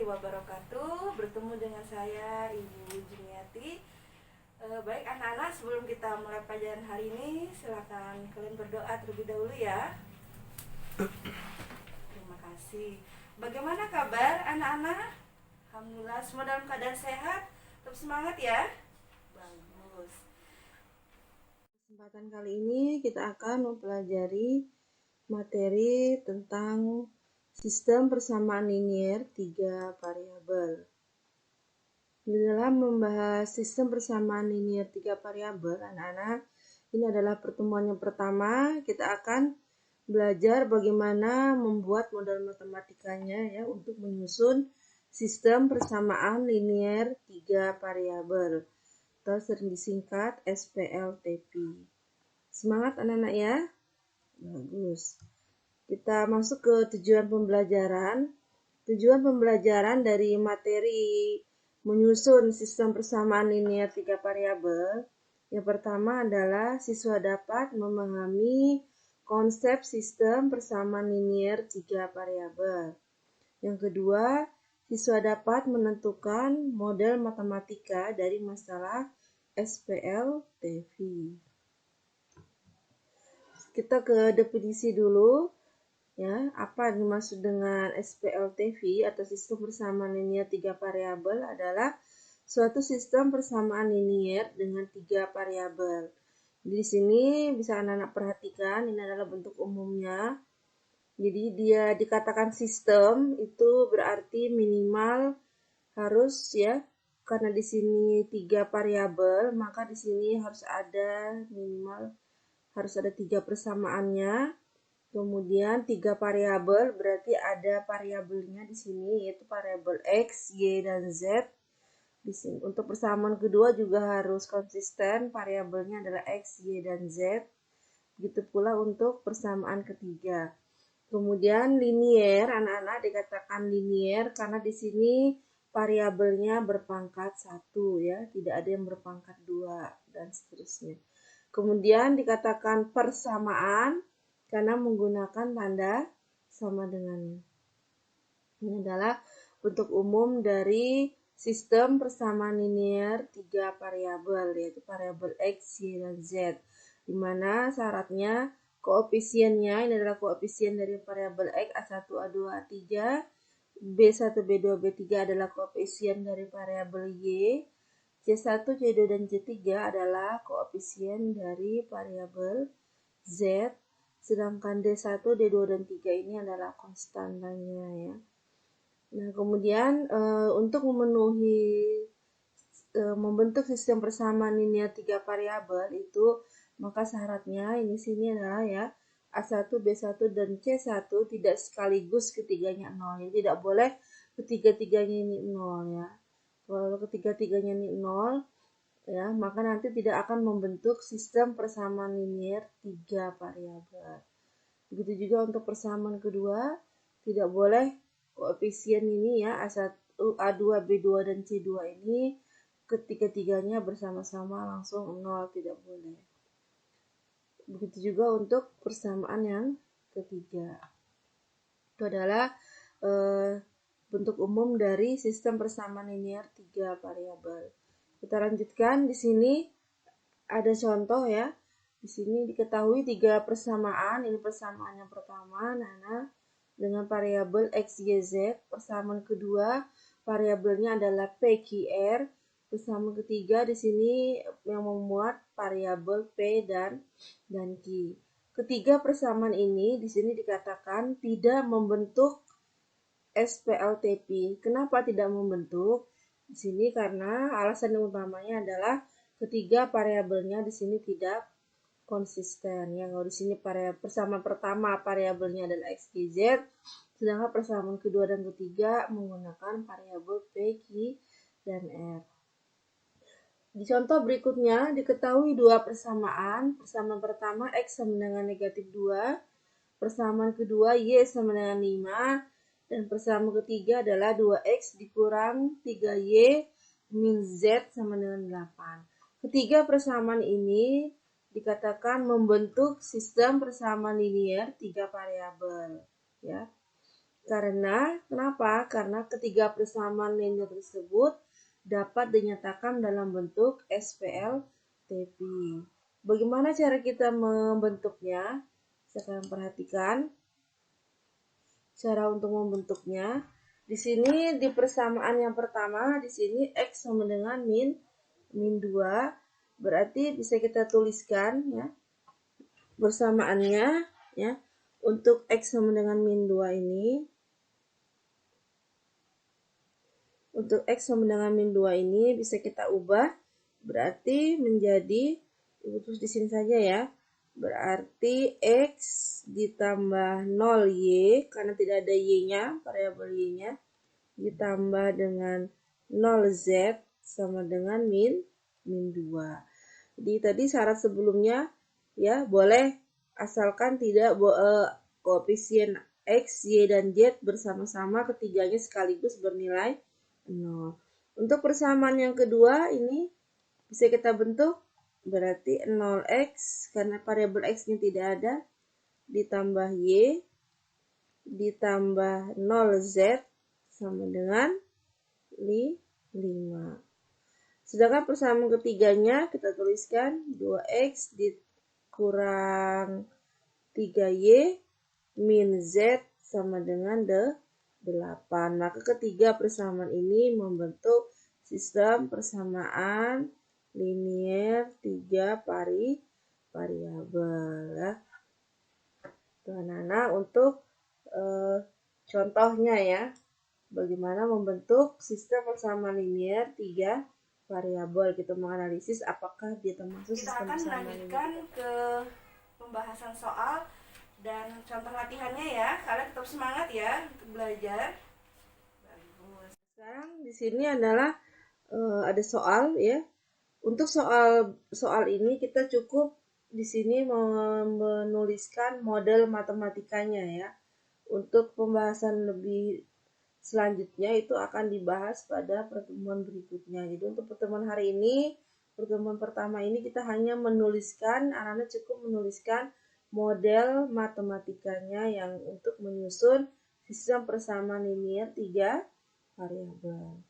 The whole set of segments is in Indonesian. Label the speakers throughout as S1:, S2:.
S1: wabarakatuh. Bertemu dengan saya Ibu Juniati. Baik anak-anak, sebelum kita mulai pelajaran hari ini, silakan kalian berdoa terlebih dahulu ya. Terima kasih. Bagaimana kabar anak-anak? Alhamdulillah semua dalam keadaan sehat. Tetap semangat ya. Bagus.
S2: Kesempatan kali ini kita akan mempelajari materi tentang sistem persamaan linier 3 variabel. Di dalam membahas sistem persamaan linier 3 variabel, anak-anak, ini adalah pertemuan yang pertama. Kita akan belajar bagaimana membuat model matematikanya ya untuk menyusun sistem persamaan linier 3 variabel atau sering disingkat SPLTP. Semangat anak-anak ya. Bagus. Kita masuk ke tujuan pembelajaran. Tujuan pembelajaran dari materi menyusun sistem persamaan linier 3 variabel. Yang pertama adalah siswa dapat memahami konsep sistem persamaan linier 3 variabel. Yang kedua, siswa dapat menentukan model matematika dari masalah SPLTP. Kita ke definisi dulu. Ya, apa yang dimaksud dengan SPLTV atau sistem persamaan linier 3 variabel adalah suatu sistem persamaan linier dengan 3 variabel. Di sini bisa anak-anak perhatikan, ini adalah bentuk umumnya. Jadi dia dikatakan sistem itu berarti minimal harus ya, karena di sini 3 variabel, maka di sini harus ada minimal 3 persamaannya. Kemudian 3 variabel berarti ada variabelnya di sini yaitu variabel X, Y, dan Z. Di sini untuk persamaan kedua juga harus konsisten, variabelnya adalah X, Y, dan Z. Begitu pula untuk persamaan ketiga. Kemudian linier, anak-anak dikatakan linier karena di sini variabelnya berpangkat 1 ya, tidak ada yang berpangkat 2 dan seterusnya. Kemudian dikatakan persamaan karena menggunakan tanda sama dengannya. Ini adalah bentuk umum dari sistem persamaan linier 3 variabel, yaitu variabel X, Y, dan Z. Di mana syaratnya koefisiennya, ini adalah koefisien dari variabel X A1, A2, A3, B1, B2, B3 adalah koefisien dari variabel Y, C1, C2, dan C3 adalah koefisien dari variabel Z, sedangkan D1, D2, dan 3 ini adalah konstantannya ya. Nah, kemudian untuk membentuk sistem persamaan linier 3 variabel itu, maka syaratnya ini sini adalah ya A1, B1, dan C1 tidak sekaligus ketiganya 0. Jadi tidak boleh ketiga-tiganya ini 0 ya. Kalau ketiga-tiganya ini 0, ya, maka nanti tidak akan membentuk sistem persamaan linier 3 variabel. Begitu juga untuk persamaan kedua, tidak boleh koefisien ini ya A1, A2, B2, dan C2 ini ketiga-tiganya bersama-sama langsung 0, tidak boleh. Begitu juga untuk persamaan yang ketiga. Itu adalah bentuk umum dari sistem persamaan linier 3 variabel. Kita lanjutkan di sini ada contoh ya. Di sini diketahui 3 persamaan. Ini persamaan yang pertama, Nana, dengan variabel X, Y, Z. Persamaan kedua, variabelnya adalah P, Q, R. Persamaan ketiga di sini yang memuat variabel P dan Q. Ketiga persamaan ini di sini dikatakan tidak membentuk SPLTP. Kenapa tidak membentuk? Di sini karena alasan yang utamanya adalah ketiga variabelnya di sini tidak konsisten. Ya, kalau di sini persamaan pertama variabelnya adalah X, Y, Z, sedangkan persamaan kedua dan ketiga menggunakan variabel P, Q, dan R. Di contoh berikutnya diketahui dua persamaan. Persamaan pertama X sama dengan negatif 2, persamaan kedua Y sama dengan 5, dan persamaan ketiga adalah 2X dikurang 3Y min Z sama dengan 8. Ketiga persamaan ini dikatakan membentuk sistem persamaan linier 3 variabel. Ya. Kenapa? Karena ketiga persamaan linear tersebut dapat dinyatakan dalam bentuk SPLTP. Bagaimana cara kita membentuknya? Sekarang perhatikan cara untuk membentuknya. Di sini di persamaan yang pertama, di sini X sama dengan min 2. Berarti bisa kita tuliskan ya persamaannya ya. Untuk X sama dengan min 2 ini, untuk X sama dengan min 2 ini bisa kita ubah, berarti menjadi, terus di sini saja ya, berarti X ditambah 0Y, karena tidak ada Y-nya, variabel Y-nya, ditambah dengan 0Z sama dengan min 2. Jadi tadi syarat sebelumnya ya boleh, asalkan tidak koefisien X, Y, dan Z bersama-sama ketiganya sekaligus bernilai 0. Untuk persamaan yang kedua ini bisa kita bentuk, berarti 0x karena variabel x-nya tidak ada, ditambah y, ditambah 0z sama dengan 5. Sedangkan persamaan ketiganya kita tuliskan 2x dikurang 3y min z sama dengan 8. Maka ketiga persamaan ini membentuk sistem persamaan linier 3 variabel ya. Anak-anak untuk contohnya ya, bagaimana membentuk sistem persamaan linier 3 variabel. Kita menganalisis apakah dia termasuk
S1: Kita
S2: sistem
S1: akan
S2: persamaan
S1: melanjutkan
S2: linier.
S1: ke pembahasan soal dan contoh latihannya ya. Kalian tetap semangat ya untuk belajar. Bagus.
S2: Sekarang di sini adalah ada soal ya. Untuk soal ini kita cukup di sini menuliskan model matematikanya ya. Untuk pembahasan lebih selanjutnya itu akan dibahas pada pertemuan berikutnya. Jadi untuk pertemuan hari ini, pertemuan pertama ini kita hanya menuliskan, anak-anak cukup menuliskan model matematikanya yang untuk menyusun sistem persamaan linier 3 variabel.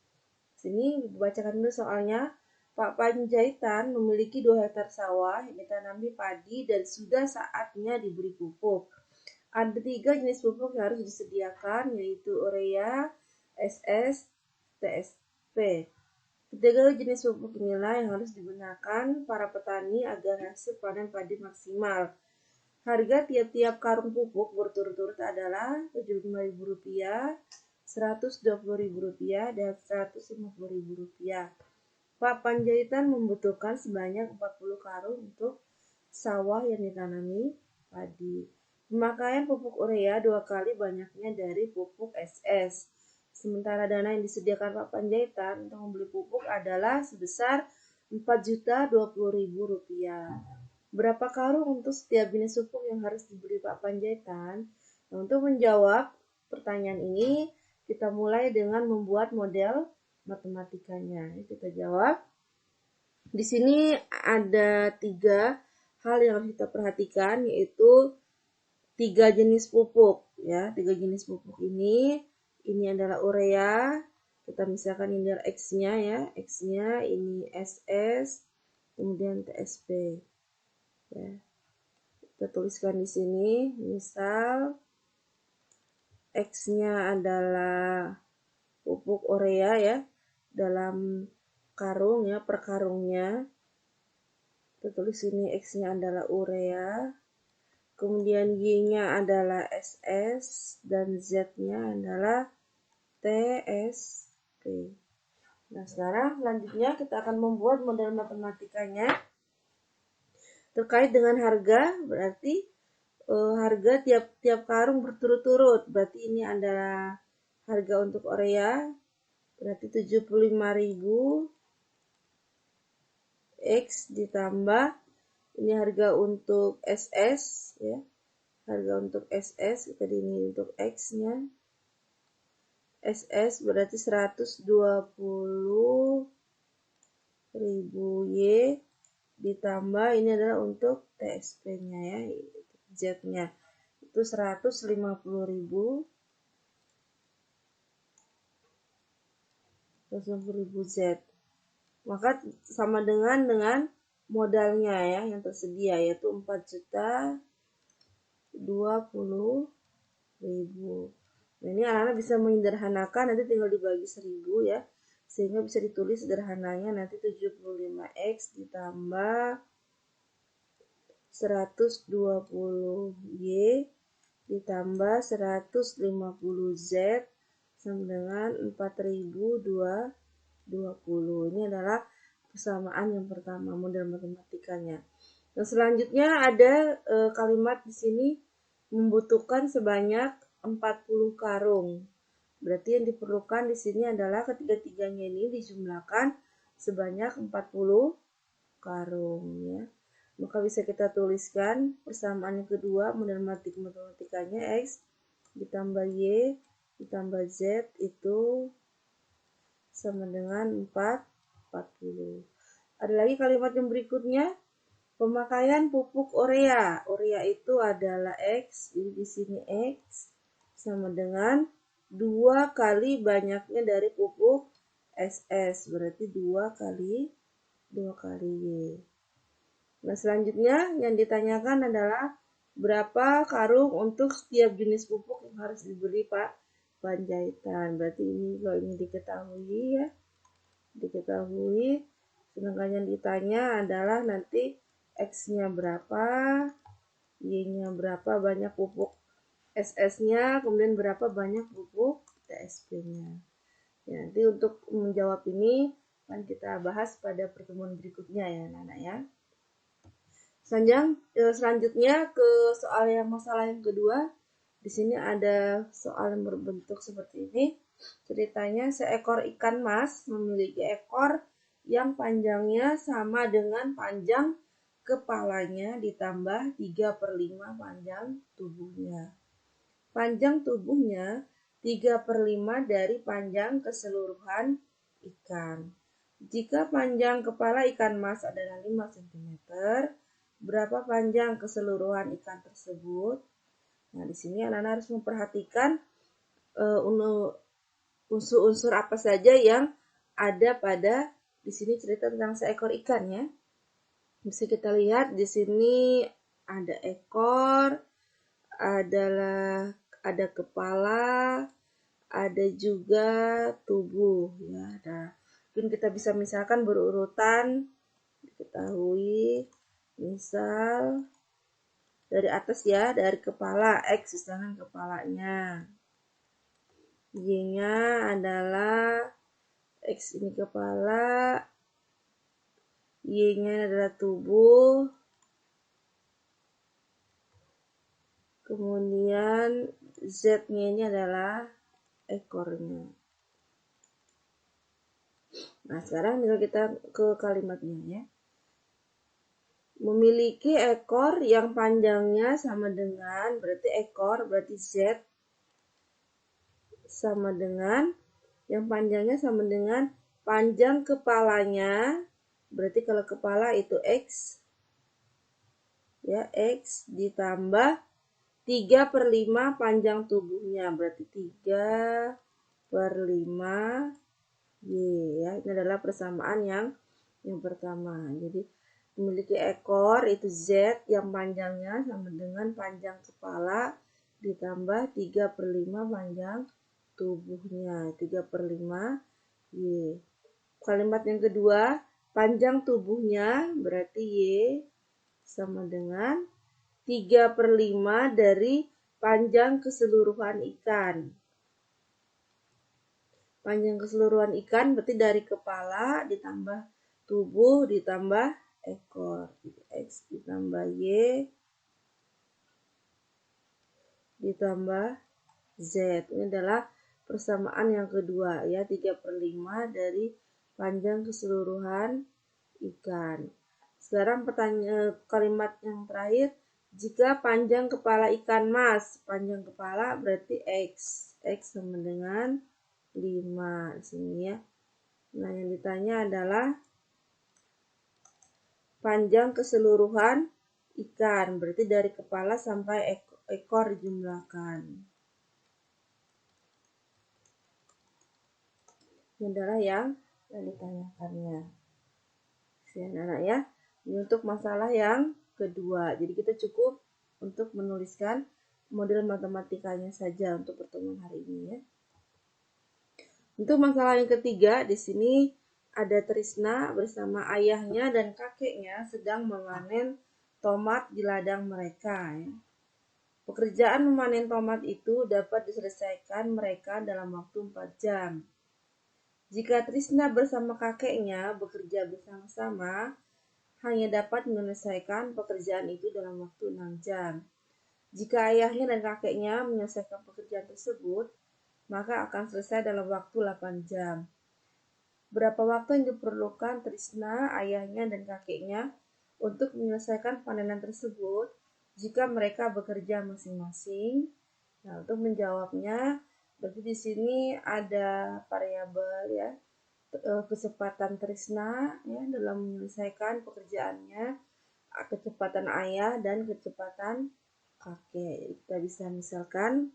S2: Sini dibacakan dulu soalnya. Pak Panjaitan memiliki 2 hektar sawah yang ditanami padi dan sudah saatnya diberi pupuk. Ada 3 jenis pupuk yang harus disediakan, yaitu urea, SS, TSP. Ketiga jenis pupuk inilah yang harus digunakan para petani agar hasil panen padi maksimal. Harga tiap-tiap karung pupuk berturut-turut adalah Rp75.000, Rp120.000, dan Rp150.000. Pak Panjaitan membutuhkan sebanyak 40 karung untuk sawah yang ditanami padi. Pemakaian pupuk urea 2 kali banyaknya dari pupuk SS. Sementara dana yang disediakan Pak Panjaitan untuk membeli pupuk adalah sebesar Rp4.020.000. Berapa karung untuk setiap jenis pupuk yang harus dibeli Pak Panjaitan? Nah, untuk menjawab pertanyaan ini, kita mulai dengan membuat model matematikanya. Kita jawab. Di sini ada 3 hal yang harus kita perhatikan, yaitu 3 jenis pupuk. Ya, 3 jenis pupuk ini adalah urea. Kita misalkan ini adalah X-nya ya, X-nya ini SS, kemudian TSP. Ya. Kita tuliskan di sini, misal X-nya adalah pupuk urea ya, dalam karung ya, per karungnya. Kita tulis ini X-nya adalah urea, kemudian Y-nya adalah SS, dan Z-nya adalah TSP. Nah, sekarang selanjutnya kita akan membuat model matematikanya. Terkait dengan harga, berarti harga tiap karung berturut-turut. Berarti ini adalah harga untuk urea, berarti 75.000 X ditambah ini harga untuk SS ya. Harga untuk SS, kita ini untuk X-nya. SS berarti 120.000 Y ditambah ini adalah untuk TSP-nya ya, Z-nya itu 150.000 150.000 Z. Maka sama dengan modalnya ya yang tersedia, yaitu 4.020.000. Nah, ini anak-anak bisa menyederhanakan, nanti tinggal dibagi 1.000 ya, sehingga bisa ditulis sederhananya nanti 75X ditambah 120Y ditambah 150Z sama dengan 4.220. Ini adalah persamaan yang pertama, model matematikanya. Yang selanjutnya ada kalimat di sini membutuhkan sebanyak 40 karung. Berarti yang diperlukan di sini adalah ketiga-tiganya ini dijumlahkan sebanyak 40 karung ya. Maka bisa kita tuliskan persamaan yang kedua, model matematikanya X ditambah Y ditambah Z itu sama dengan 40. Ada lagi kalimat yang berikutnya, pemakaian pupuk urea. Urea itu adalah X, jadi di sini X sama dengan 2 kali banyaknya dari pupuk SS, berarti 2 kali Y. Nah, selanjutnya yang ditanyakan adalah berapa karung untuk setiap jenis pupuk yang harus dibeli Pak Panjaitan. Berarti ini kalau ini diketahui ya, diketahui. Sedangkan yang ditanya adalah nanti X-nya berapa, Y-nya berapa banyak pupuk SS-nya, kemudian berapa banyak pupuk TSP-nya. Ya, nanti untuk menjawab ini akan kita bahas pada pertemuan berikutnya ya, Nana ya. Selanjutnya ke soal yang masalah yang kedua. Di sini ada soal yang berbentuk seperti ini. Ceritanya seekor ikan mas memiliki ekor yang panjangnya sama dengan panjang kepalanya ditambah 3/5 panjang tubuhnya. Panjang tubuhnya 3/5 dari panjang keseluruhan ikan. Jika panjang kepala ikan mas adalah 5 cm, berapa panjang keseluruhan ikan tersebut? Nah, di sini anak-anak harus memperhatikan unsur-unsur apa saja yang ada pada di sini cerita tentang seekor ikan ya. Bisa kita lihat di sini ada ekor, ada kepala, ada juga tubuh ya. Mungkin kita bisa misalkan berurutan, diketahui misal dari atas ya, dari kepala X misalkan kepalanya, Y-nya adalah X ini kepala, Y-nya adalah tubuh, kemudian Z-nya ini adalah ekornya. Nah, sekarang tinggal kita ke kalimatnya ya. Memiliki ekor yang panjangnya sama dengan, berarti ekor, berarti Z sama dengan, yang panjangnya sama dengan panjang kepalanya, berarti kalau kepala itu X, ya X ditambah 3/5 panjang tubuhnya, berarti 3/5 Y ya. Ini adalah persamaan yang pertama. Jadi memiliki ekor itu Z yang panjangnya sama dengan panjang kepala ditambah 3/5 panjang tubuhnya, 3/5 Y. Kalimat yang kedua, panjang tubuhnya berarti Y sama dengan 3/5 dari panjang keseluruhan ikan. Panjang keseluruhan ikan berarti dari kepala ditambah tubuh ditambah ekor. X ditambah Y ditambah Z. Ini adalah persamaan yang kedua ya, 3/5 dari panjang keseluruhan ikan. Sekarang kalimat yang terakhir, jika panjang kepala ikan mas, panjang kepala berarti X. X sama dengan 5 di sini ya. Nah, yang ditanya adalah panjang keseluruhan ikan, berarti dari kepala sampai ekor dijumlahkan. Ini adalah yang ditanyakannya. Anak-anak ya. Ini untuk masalah yang kedua. Jadi kita cukup untuk menuliskan model matematikanya saja untuk pertemuan hari ini ya. Untuk masalah yang ketiga, di sini ada Trisna bersama ayahnya dan kakeknya sedang memanen tomat di ladang mereka ya. Pekerjaan memanen tomat itu dapat diselesaikan mereka dalam waktu 4 jam. Jika Trisna bersama kakeknya bekerja bersama-sama, hanya dapat menyelesaikan pekerjaan itu dalam waktu 6 jam. Jika ayahnya dan kakeknya menyelesaikan pekerjaan tersebut, maka akan selesai dalam waktu 8 jam. Berapa waktu yang diperlukan Trisna, ayahnya, dan kakeknya untuk menyelesaikan panenan tersebut jika mereka bekerja masing-masing? Nah, untuk menjawabnya, berarti di sini ada variabel ya, kecepatan Trisna ya dalam menyelesaikan pekerjaannya, kecepatan ayah dan kecepatan kakek. Kita bisa misalkan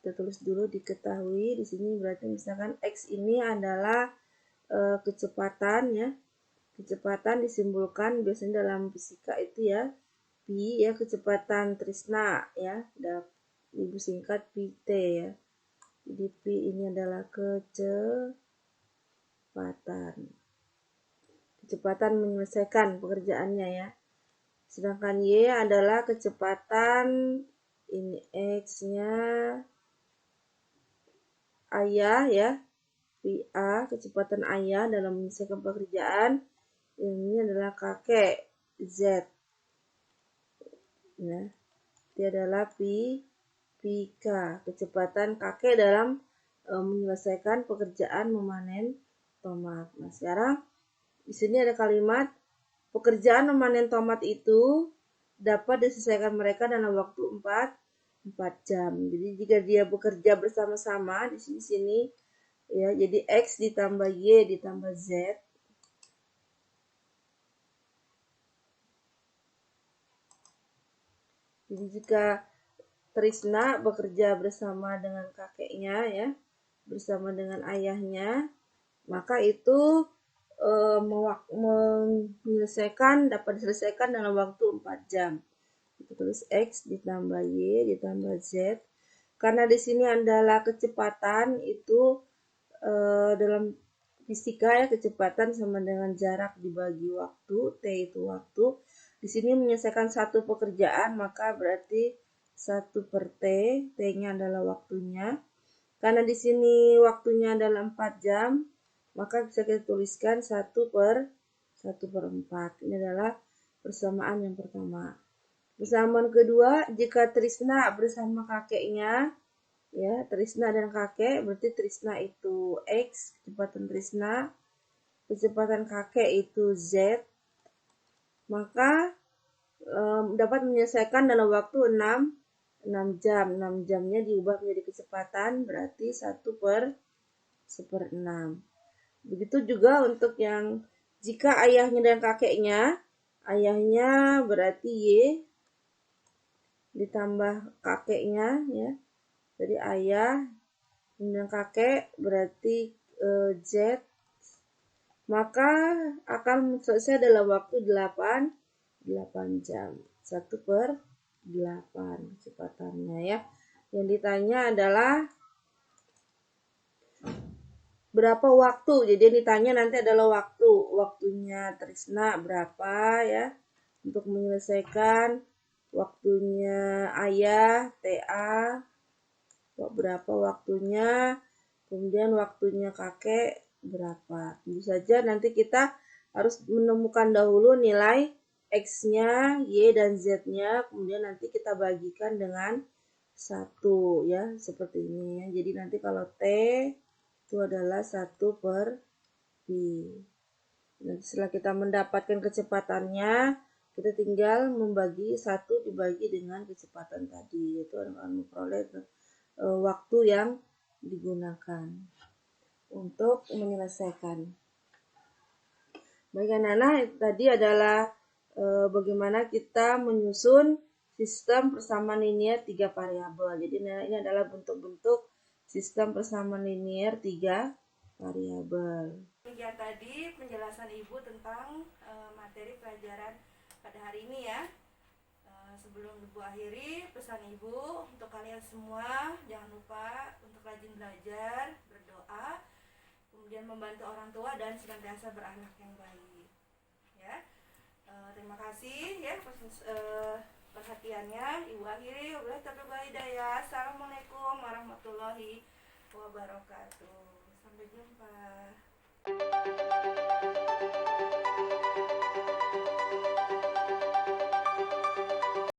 S2: kita tulis dulu diketahui di sini, berarti misalkan X ini adalah kecepatan ya. Kecepatan disimbolkan biasanya dalam fisika itu ya P ya, kecepatan Trisna ya, ibu singkat PT ya. Jadi P ini adalah kecepatan menyelesaikan pekerjaannya ya. Sedangkan Y adalah kecepatan, ini X-nya ayah ya, PA, kecepatan ayah dalam menyelesaikan pekerjaan. Ini adalah kakek, Z. Nah, ini adalah PK, kecepatan kakek dalam menyelesaikan pekerjaan memanen tomat. Nah, sekarang di sini ada kalimat pekerjaan memanen tomat itu dapat diselesaikan mereka dalam waktu 4 jam. Jadi jika dia bekerja bersama-sama di sini ya, jadi X ditambah Y ditambah Z. Jadi jika Trisna bekerja bersama dengan kakeknya ya, bersama dengan ayahnya, maka itu dapat diselesaikan dalam waktu 4 jam. Kita tulis X ditambah Y ditambah Z. Karena di sini adalah kecepatan itu dalam fisika ya, kecepatan sama dengan jarak dibagi waktu, T itu waktu. Di sini menyelesaikan satu pekerjaan, maka berarti 1 per T, T-nya adalah waktunya. Karena di sini waktunya adalah 4 jam, maka bisa kita tuliskan 1 per 4. Ini adalah persamaan yang pertama. Persamaan kedua, jika Trisna bersama kakeknya, ya, Trisna dan kakek, berarti Trisna itu X, kecepatan Trisna, kecepatan kakek itu Z, maka dapat menyelesaikan dalam waktu 6 jam. 6 jamnya diubah menjadi kecepatan, berarti 1 per 1/6. Begitu juga untuk yang jika ayahnya dan kakeknya, ayahnya berarti Y ditambah kakeknya ya. Jadi ayah dan kakek berarti Z, maka akan selesai dalam waktu 8 jam. 1 per 8 kecepatannya ya. Yang ditanya adalah berapa waktu. Jadi yang ditanya nanti adalah waktu. Waktunya Trisna berapa ya untuk menyelesaikan, waktunya ayah TA berapa waktunya, kemudian waktunya kakek berapa. Tentu saja nanti kita harus menemukan dahulu nilai X-nya, Y dan Z-nya, kemudian nanti kita bagikan dengan 1 ya, seperti ini ya. Jadi nanti kalau T itu adalah 1 per P. Nanti setelah kita mendapatkan kecepatannya, kita tinggal membagi 1 dibagi dengan kecepatan tadi, yaitu akan memperoleh waktu yang digunakan untuk menyelesaikan. Baik anak-anak, tadi adalah bagaimana kita menyusun sistem persamaan linier 3 variabel. Jadi ini adalah bentuk-bentuk sistem persamaan linier 3 variabel.
S1: Demikian tadi penjelasan Ibu tentang materi pelajaran pada hari ini ya. Sebelum Ibu akhiri, pesan Ibu untuk kalian semua, jangan lupa untuk rajin belajar, berdoa, kemudian membantu orang tua dan senantiasa berakhlak yang baik. Ya, terima kasih ya perhatiannya. Ibu akhiri, wabillahi taufiq wal hidayah. Assalamualaikum warahmatullahi wabarakatuh. Sampai jumpa.